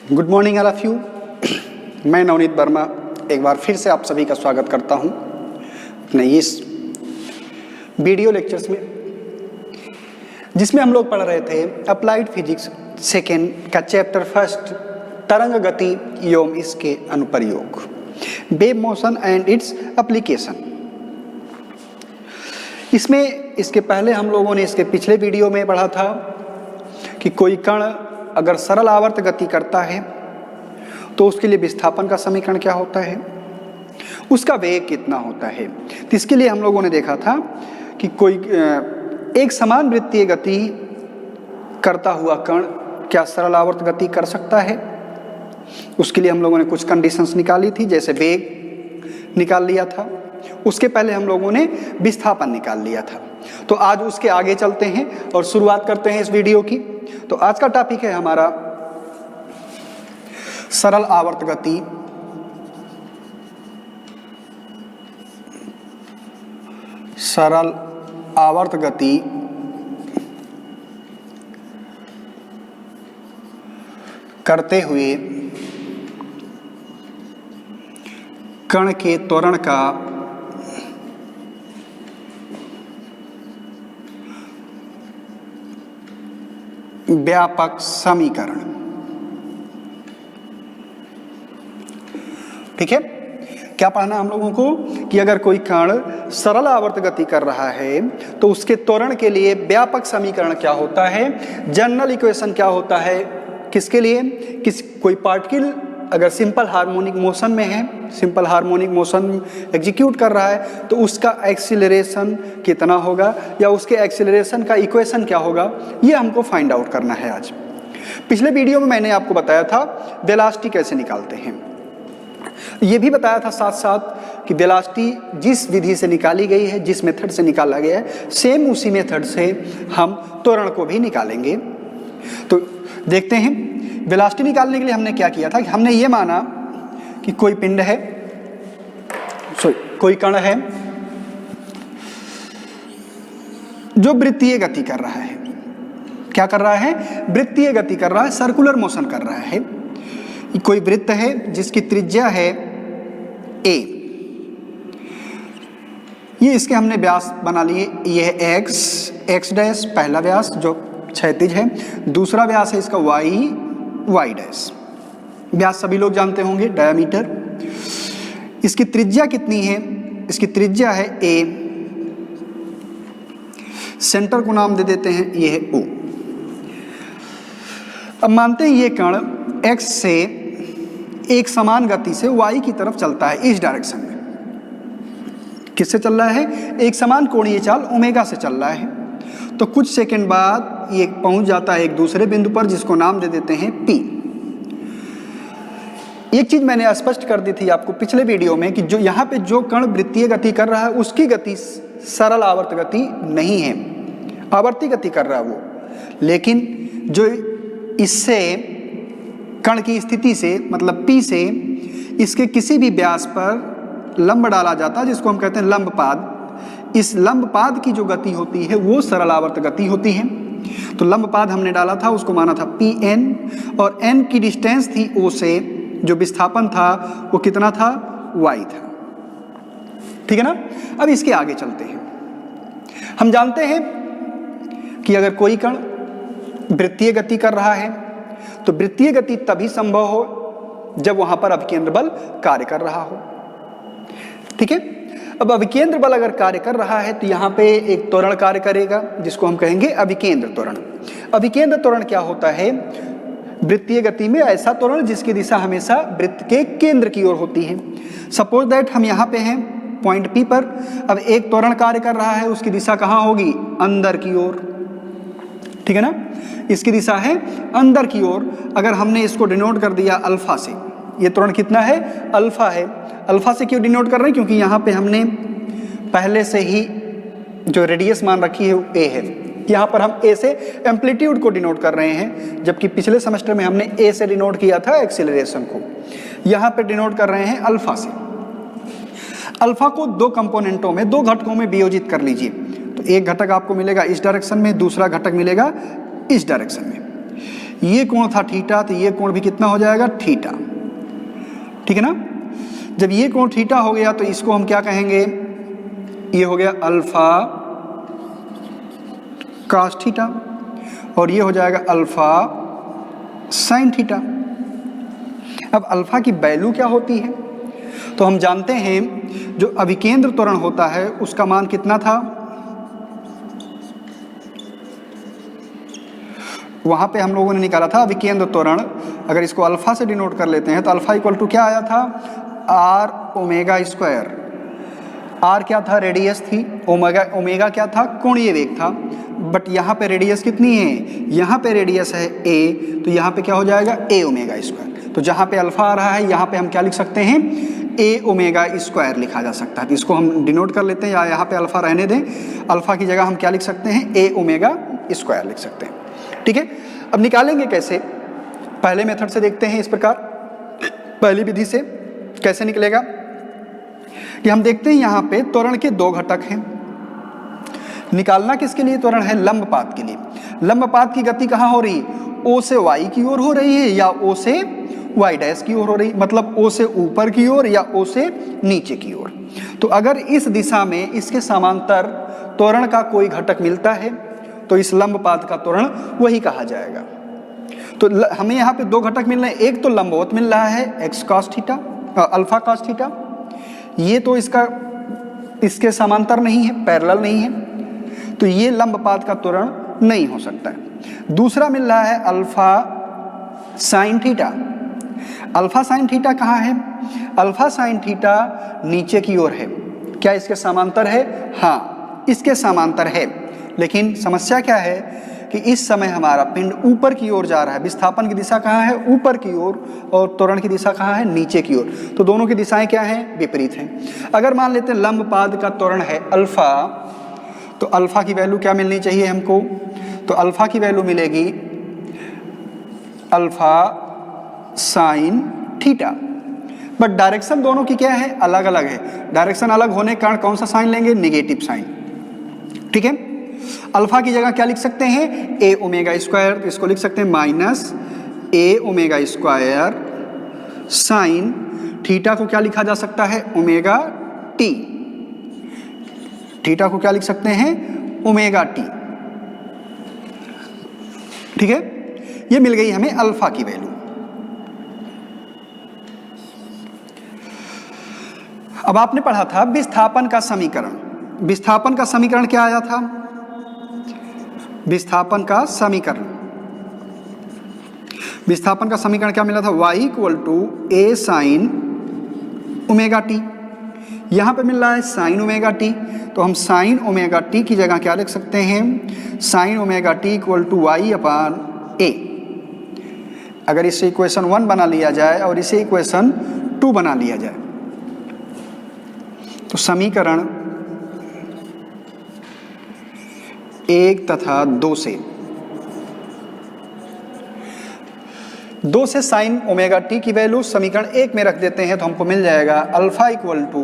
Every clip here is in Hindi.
Good morning all of you. मैं नवनीत वर्मा एक बार फिर से आप सभी का स्वागत करता हूं अपने इस वीडियो लेक्चर्स में, जिसमें हम लोग पढ़ रहे थे अप्लाइड फिजिक्स सेकेंड का चैप्टर फर्स्ट, तरंग गति एवं इसके अनुप्रयोग, wave motion and its application. इसके पहले हम लोगों ने इसके पिछले वीडियो में पढ़ा था कि कोई कण अगर सरल आवर्त गति करता है तो उसके लिए विस्थापन का समीकरण क्या होता है, उसका वेग कितना होता है। तो इसके लिए हम लोगों ने देखा था कि कोई एक समान वृत्तीय गति करता हुआ कण क्या सरल आवर्त गति कर सकता है। उसके लिए हम लोगों ने कुछ कंडीशंस निकाली थी, जैसे वेग निकाल लिया था, उसके पहले हम लोगों ने विस्थापन निकाल लिया था। तो आज उसके आगे चलते हैं और शुरुआत करते हैं इस वीडियो की। तो आज का टॉपिक है हमारा सरल आवर्त गति। सरल आवर्त गति करते हुए कण के त्वरण का व्यापक समीकरण। ठीक है, क्या पढ़ना हम लोगों को कि अगर कोई कण सरल आवर्त गति कर रहा है तो उसके त्वरण के लिए व्यापक समीकरण क्या होता है, जनरल इक्वेशन क्या होता है, किसके लिए, कोई पार्टिकल अगर सिंपल हार्मोनिक मोशन में है, सिंपल हार्मोनिक मोशन एग्जीक्यूट कर रहा है तो उसका एक्सीलरेशन कितना होगा या उसके एक्सीलरेशन का इक्वेशन क्या होगा, ये हमको फाइंड आउट करना है आज। पिछले वीडियो में मैंने आपको बताया था वेलोसिटी कैसे निकालते हैं, ये भी बताया था साथ साथ कि वेलोसिटी जिस विधि से निकाली गई है, जिस मेथड से निकाला गया है, सेम उसी मेथड से हम त्वरण को भी निकालेंगे। तो देखते हैं वेलोसिटी निकालने के लिए हमने क्या किया था कि हमने ये माना कि कोई पिंड है, कोई कण है जो वृत्तीय गति कर रहा है। क्या कर रहा है? वृत्तीय गति कर रहा है, सर्कुलर मोशन कर रहा है। कोई वृत्त है जिसकी त्रिज्या है a, ये इसके हमने व्यास बना लिए, ये है x डैश पहला व्यास जो क्षैतिज है, दूसरा व्यास है इसका y डैश, व्यास सभी लोग जानते होंगे, डायमीटर। इसकी त्रिज्या कितनी है? इसकी त्रिज्या है a, सेंटर को नाम दे देते हैं, ये है O। अब मानते हैं ये कण x से एक समान गति से y की तरफ चलता है, इस डायरेक्शन में। किससे चल रहा है? एक समान कोणीय चाल ओमेगा से चल रहा है। तो कुछ सेकंड बाद ये पहुंच जाता है एक दूसरे बिंदु पर जिसको नाम दे देते हैं P। एक चीज मैंने स्पष्ट कर दी थी आपको पिछले वीडियो में कि जो यहाँ पे जो कण वृत्तीय गति कर रहा है उसकी गति सरल आवर्त गति नहीं है, आवर्ती गति कर रहा है वो, लेकिन जो इससे कण की स्थिति से मतलब P से इसके किसी भी व्यास पर लंब डाला जाता है जिसको हम कहते हैं लंबपाद, इस लंबपाद की जो गति होती है वो सरल आवर्त गति होती है। तो लंबपाद हमने डाला था, उसको माना था Pn, और n की डिस्टेंस थी O से, जो विस्थापन था वो कितना था? y था। ठीक है ना। अब इसके आगे चलते हैं। हम जानते हैं कि अगर कोई कण वृत्तीय गति कर रहा है तो वृत्तीय गति तभी संभव हो जब वहां पर अभिकेंद्र बल कार्य कर रहा हो। ठीक है। अब अभिकेंद्र बल अगर कार्य कर रहा है तो यहाँ पे एक त्वरण कार्य करेगा जिसको हम कहेंगे अभिकेंद्र त्वरण। अभिकेंद्र त्वरण क्या होता है? वृत्तीय गति में ऐसा त्वरण जिसकी दिशा हमेशा वृत्त के केंद्र की ओर होती है। सपोज दैट हम यहाँ पे हैं पॉइंट P पर, अब एक त्वरण कार्य कर रहा है, उसकी दिशा कहाँ होगी? अंदर की ओर। ठीक है ना, इसकी दिशा है अंदर की ओर। अगर हमने इसको डिनोट कर दिया अल्फा से, ये त्वरण कितना है? अल्फा है। अल्फा से क्यों डिनोट कर रहे हैं? क्योंकि यहाँ पे हमने पहले से ही जो रेडियस मान रखी है वो a है। यहाँ पर हम a से एम्पलीट्यूड को डिनोट कर रहे हैं, जबकि पिछले सेमेस्टर में हमने a से डिनोट किया था एक्सीलरेशन को। यहाँ पे डिनोट कर रहे हैं अल्फा से। अल्फा को दो कंपोनेंटों में, दो घटकों में वियोजित कर लीजिए। तो एक घटक आपको मिलेगा इस डायरेक्शन में, दूसरा घटक मिलेगा इस डायरेक्शन में। ये कोण था थीटा, तो ये कोण भी कितना हो जाएगा, थीटा। ठीक है ना। जब ये कोण थीटा हो गया तो इसको हम क्या कहेंगे, ये हो गया अल्फा cos थीटा, और ये हो जाएगा अल्फा sin थीटा। अब अल्फा की वैल्यू क्या होती है, तो हम जानते हैं जो अभिकेंद्र त्वरण होता है उसका मान कितना था, वहां पे हम लोगों ने निकाला था अभिकेंद्र त्वरण। अगर इसको अल्फा से डिनोट कर लेते हैं तो अल्फा इक्वल टू क्या आया था, आर ओमेगा स्क्वायर। आर क्या था, रेडियस थी, ओमेगा क्या था, कोणीय वेग था। बट यहाँ पे रेडियस कितनी है, यहाँ पे रेडियस है ए, तो यहाँ पे क्या हो जाएगा, ए ओमेगा स्क्वायर। तो जहाँ पे अल्फा आ रहा है यहाँ पे हम क्या लिख सकते हैं, ए ओमेगा स्क्वायर लिखा जा सकता है। तो इसको हम डिनोट कर लेते हैं, या यहाँ पे अल्फा रहने दें, अल्फा की जगह हम क्या लिख सकते हैं, ए ओमेगा स्क्वायर लिख सकते हैं। ठीक है। अब निकालेंगे कैसे, पहले मेथड से देखते हैं। इस प्रकार पहली विधि से कैसे निकलेगा कि हम देखते हैं यहाँ पे त्वरण के दो घटक हैं। निकालना किसके लिए त्वरण है, लंबपात के लिए। लंबपात की गति कहाँ हो रही, ओ से वाई की ओर हो रही है या ओ से वाई डैश की ओर हो रही, मतलब ओ से ऊपर की ओर या ओ से नीचे की ओर। तो अगर इस दिशा में इसके समांतर त्वरण का कोई घटक मिलता है तो इस लंबपात का त्वरण वही कहा जाएगा। तो हमें यहाँ पे दो घटक मिल रहे हैं, एक तो लंबवत मिल रहा है x cos theta, alpha cos theta, ये तो इसके समांतर नहीं है, पैरेलल नहीं है, तो ये लंबपात का त्वरण नहीं हो सकता है। दूसरा मिल रहा है alpha sine theta. Alpha sine theta कहाँ है, अल्फा साइन थीटा नीचे की ओर है। क्या इसके समांतर है, हाँ इसके समांतर है, लेकिन समस्या क्या है कि इस समय हमारा पिंड ऊपर की ओर जा रहा है। विस्थापन की दिशा कहाँ है, ऊपर की ओर, और त्वरण की दिशा कहाँ है, नीचे की ओर। तो दोनों की दिशाएं क्या हैं, विपरीत हैं। अगर मान लेते हैं लंबपात का त्वरण है अल्फा, तो अल्फा की वैल्यू क्या मिलनी चाहिए हमको, तो अल्फा की वैल्यू मिलेगी alpha sine theta. But direction दोनों की क्या है, अलग अलग है। डायरेक्शन अलग होने के कारण कौन सा साइन लेंगे, निगेटिव साइन। ठीक है। अल्फा की जगह क्या लिख सकते हैं, ए ओमेगा स्क्वायर, तो इसको लिख सकते हैं minus a omega square sine theta को क्या लिखा जा सकता है, ओमेगा टी। थीटा को क्या लिख सकते हैं, ओमेगा टी। ठीक है। ये मिल गई हमें अल्फा की वैल्यू। अब आपने पढ़ा था विस्थापन का समीकरण। विस्थापन का समीकरण क्या आया था, विस्थापन का समीकरण, विस्थापन का समीकरण क्या मिला था, y equal to a sine omega t. यहां पे मिल रहा है साइन ओमेगा टी, तो हम साइन ओमेगा टी की जगह क्या लिख सकते हैं, sine omega t equal to y upon a. अगर इसे इक्वेशन 1 बना लिया जाए और इसे इक्वेशन 2 बना लिया जाए तो समीकरण 1 तथा 2 से साइन ओमेगा टी की वैल्यू समीकरण 1 में रख देते हैं तो हमको मिल जाएगा alpha equal to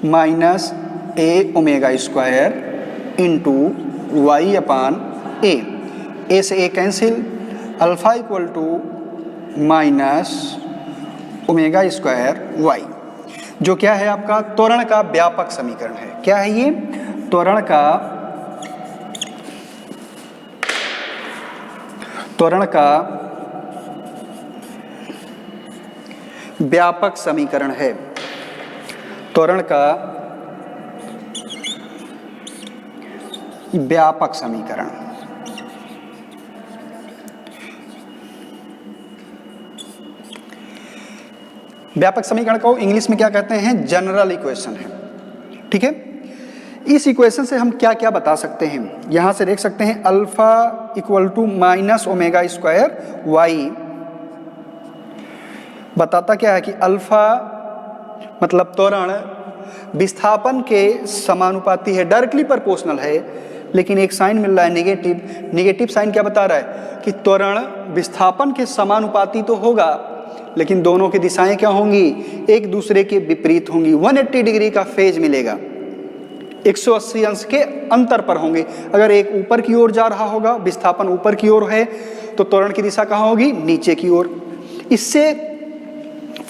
minus a omega square into y upon a से a cancel, alpha equal to minus omega square y, जो क्या है आपका त्वरण का व्यापक समीकरण है। क्या है ये, त्वरण का व्यापक समीकरण है। त्वरण का व्यापक समीकरण। व्यापक समीकरण को इंग्लिश में क्या कहते हैं, जनरल इक्वेशन है। ठीक है। इस इक्वेशन से हम क्या क्या बता सकते हैं, यहां से देख सकते हैं alpha equal to minus omega square y बताता क्या है कि अल्फा मतलब त्वरण विस्थापन के समानुपाती है, डायरेक्टली प्रोपोर्शनल है, लेकिन एक साइन मिल रहा है नेगेटिव। नेगेटिव साइन क्या बता रहा है कि त्वरण विस्थापन के समानुपाती तो होगा लेकिन दोनों की दिशाएं क्या होंगी, एक दूसरे के विपरीत होंगी। 180 डिग्री का फेज मिलेगा। 180 अंश के अंतर पर होंगे। अगर एक ऊपर की ओर जा रहा होगा, विस्थापन ऊपर की ओर है, तो त्वरण की दिशा कहाँ होगी? नीचे की ओर। इससे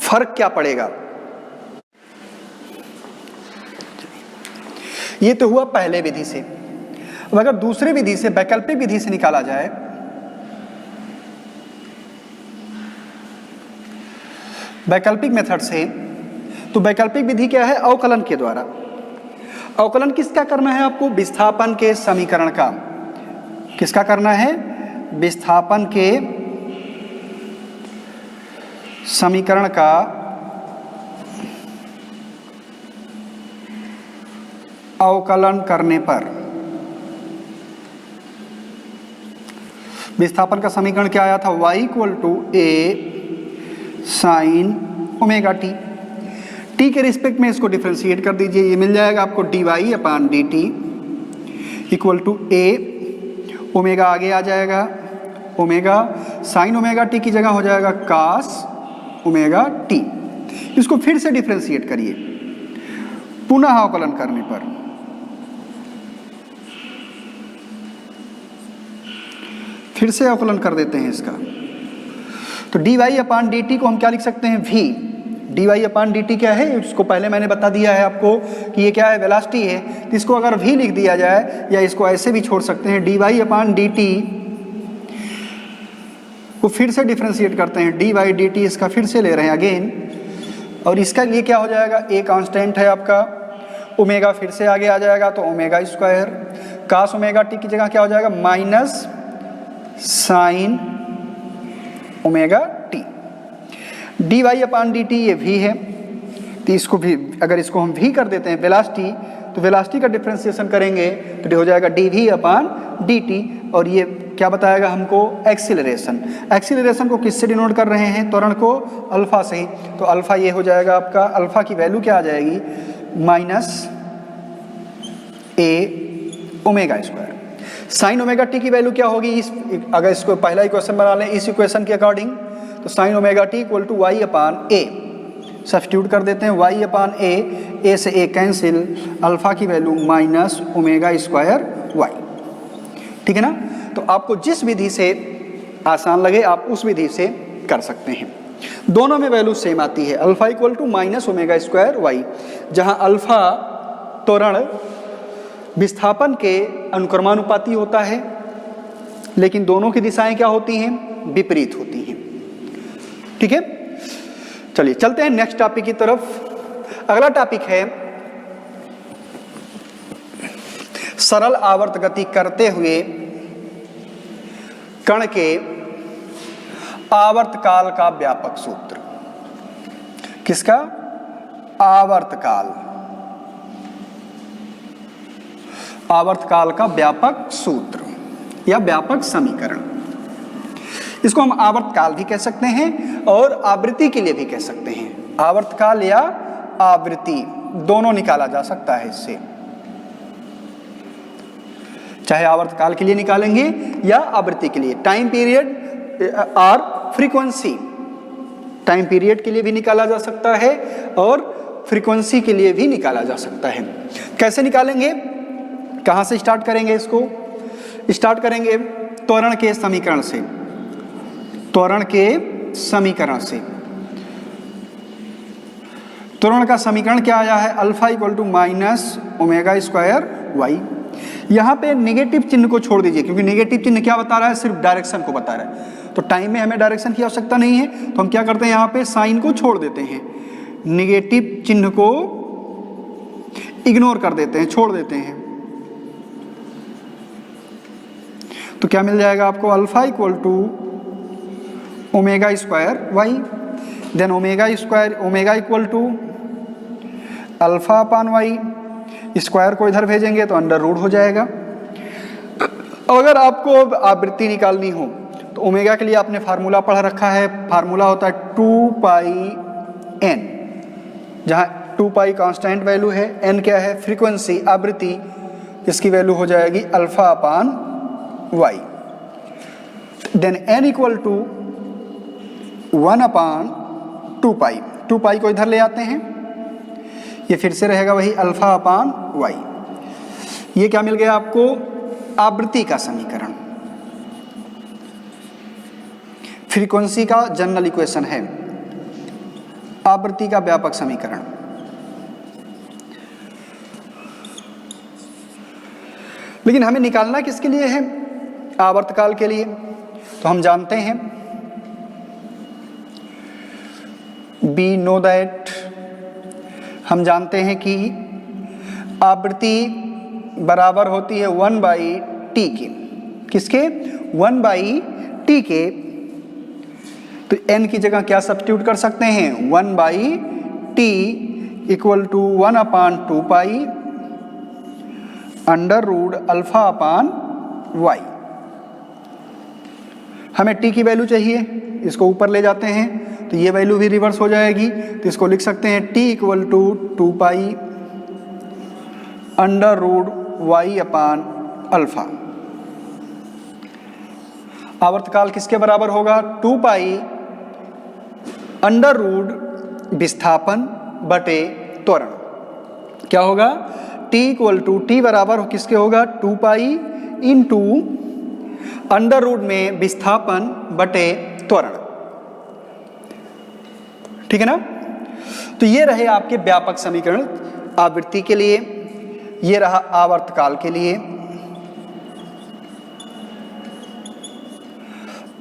फर्क क्या पड़ेगा? ये तो हुआ पहले विधि से। अब अगर दूसरे विधि से, वैकल्पिक विधि से निकाला जाए, वैकल्पिक मेथड से, तो वैकल्पिक विधि क्या है? अवकलन के द्वारा। अवकलन किसका करना है आपको? विस्थापन के समीकरण का। किसका करना है? विस्थापन के समीकरण का अवकलन करने पर। विस्थापन का समीकरण क्या आया था? y = a sin omega T. T के रिस्पेक्ट में इसको डिफ्रेंशिएट कर दीजिए, ये मिल जाएगा आपको dy/dt = a, ओमेगा आगे आ जाएगा, ओमेगा साइन ओमेगा टी की जगह हो जाएगा cos ओमेगा टी। इसको फिर से डिफ्रेंशिएट करिए पुनः अवकलन करने पर। फिर से अवकलन कर देते हैं इसका, तो dy/dt को हम क्या लिख सकते हैं? v। dy/dt क्या है? इसको पहले मैंने बता दिया है आपको कि ये क्या है? वेलोसिटी है। तो इसको अगर v लिख दिया जाए, या इसको ऐसे भी छोड़ सकते हैं, dy/dt को फिर से डिफ्रेंशिएट करते हैं, dy/dt इसका फिर से ले रहे हैं अगेन, और इसका लिए क्या हो जाएगा? a कांस्टेंट है आपका, ओमेगा फिर से आगे आ जाएगा, तो omega square, cos omega T की जगह क्या हो जाएगा? Minus sign omega T. dy/dt ये v है, तो इसको भी, अगर इसको हम v कर देते हैं वेलोसिटी, तो वेलोसिटी का डिफरेंशिएशन करेंगे तो ये हो जाएगा dv/dt, और ये क्या बताएगा हमको? एक्सीलरेशन। एक्सीलरेशन को किससे डिनोट कर रहे हैं? त्वरण को अल्फा से ही, तो अल्फा ये हो जाएगा आपका, अल्फा की वैल्यू क्या आ जाएगी? -a omega square. Sign omega T की वैल्यू क्या होगी? इस, अगर इसको पहला इक्वेशन बना लें इस इक्वेशन के अकॉर्डिंग, तो sign omega T = y/a। Substitute कर देते हैं, y/a, a से a कैंसिल, अल्फा की वैल्यू -ओमेगा² y। ठीक है ना? तो आपको जिस विधि से आसान लगे आप उस विधि से कर सकते हैं। दोनों में वैल्यू सेम आती है, अल्फा = -ओमेगा²y, जहां अल्फा त्वरण विस्थापन के अनुक्रमानुपाती होता है, लेकिन दोनों की दिशाएं क्या होती हैं? विपरीत होती हैं। ठीक है, चलिए चलते हैं नेक्स्ट टॉपिक की तरफ। अगला टॉपिक है सरल आवर्त गति करते हुए कण के आवर्तकाल का व्यापक सूत्र। किसका? आवर्तकाल। आवर्तकाल का व्यापक सूत्र या व्यापक समीकरण। इसको हम आवर्तकाल भी कह सकते हैं और आवृत्ति के लिए भी कह सकते हैं। आवर्तकाल या आवृत्ति दोनों निकाला जा सकता है इससे, चाहे आवर्तकाल के लिए निकालेंगे या आवृत्ति के लिए। टाइम पीरियड और फ्रीक्वेंसी, टाइम पीरियड के लिए भी निकाला जा सकता है और फ्रीक्वेंसी के लिए भी निकाला जा सकता है। कैसे निकालेंगे? कहाँ से स्टार्ट करेंगे? इसको स्टार्ट करेंगे त्वरण के समीकरण से। त्वरण के समीकरण से, त्वरण का समीकरण क्या आया है? अल्फा = -ओमेगा²y। यहाँ पे नेगेटिव चिन्ह को छोड़ दीजिए, क्योंकि नेगेटिव चिन्ह क्या बता रहा है? सिर्फ डायरेक्शन को बता रहा है। तो टाइम में हमें डायरेक्शन की आवश्यकता नहीं है, तो हम क्या करते हैं? यहाँ पे साइन को छोड़ देते हैं, नेगेटिव चिन्ह को इग्नोर कर देते हैं, छोड़ देते हैं। तो क्या मिल जाएगा आपको? अल्फा = ओमेगा²y। Then omega = α/y। स्क्वायर को इधर भेजेंगे तो अंडर रूट हो जाएगा। अगर आपको आवृत्ति निकालनी हो तो ओमेगा के लिए आपने फार्मूला पढ़ रखा है, फार्मूला होता है 2πn, जहाँ 2π कांस्टेंट वैल्यू है, n क्या है? फ्रीक्वेंसी, आवृत्ति, इसकी वैल्यू हो जाएगी α/y। Then n = 1/2π। 2π को इधर ले आते हैं, ये फिर से रहेगा वही α/y। ये क्या मिल गया आपको? आवृत्ति का समीकरण, फ्रीक्वेंसी का जनरल इक्वेशन है, आवृत्ति का व्यापक समीकरण। लेकिन हमें निकालना किसके लिए है? आवर्तकाल के लिए। तो हम जानते हैं, वी नो दैट, हम जानते हैं कि आवृत्ति बराबर होती है 1/t के। किसके? 1/t के। तो n की जगह क्या सब्स्टिट्यूट कर सकते हैं? 1/t equal to 1/2π √α/y। हमें t की वैल्यू चाहिए, इसको ऊपर ले जाते हैं तो ये वैल्यू भी रिवर्स हो जाएगी, तो इसको लिख सकते हैं t इक्वल टू 2π √y/α। आवर्तकाल किसके बराबर होगा? 2π विस्थापन बटे त्वरण। क्या होगा? t इक्वल टू t बराबर किसके होगा? 2π इंटू अंडर रूट में विस्थापन बटे त्वरण। ठीक है ना? तो ये रहे आपके व्यापक समीकरण आवृत्ति के लिए, ये रहा आवर्तकाल के लिए।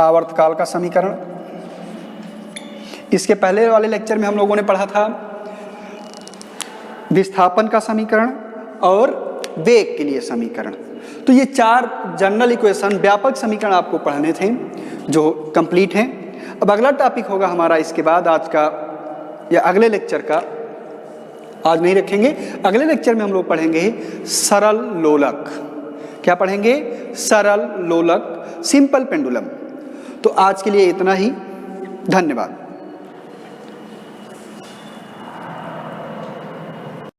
आवर्तकाल का समीकरण, इसके पहले वाले लेक्चर में हम लोगों ने पढ़ा था विस्थापन का समीकरण और वेग के लिए समीकरण। तो ये 4 जनरल इक्वेशन, व्यापक समीकरण आपको पढ़ने थे जो कंप्लीट हैं। अब अगला टॉपिक होगा हमारा इसके बाद आज का या अगले लेक्चर का, आज नहीं रखेंगे, अगले लेक्चर में हम लोग पढ़ेंगे सरल लोलक। क्या पढ़ेंगे? सरल लोलक, सिंपल पेंडुलम। तो आज के लिए इतना ही, धन्यवाद।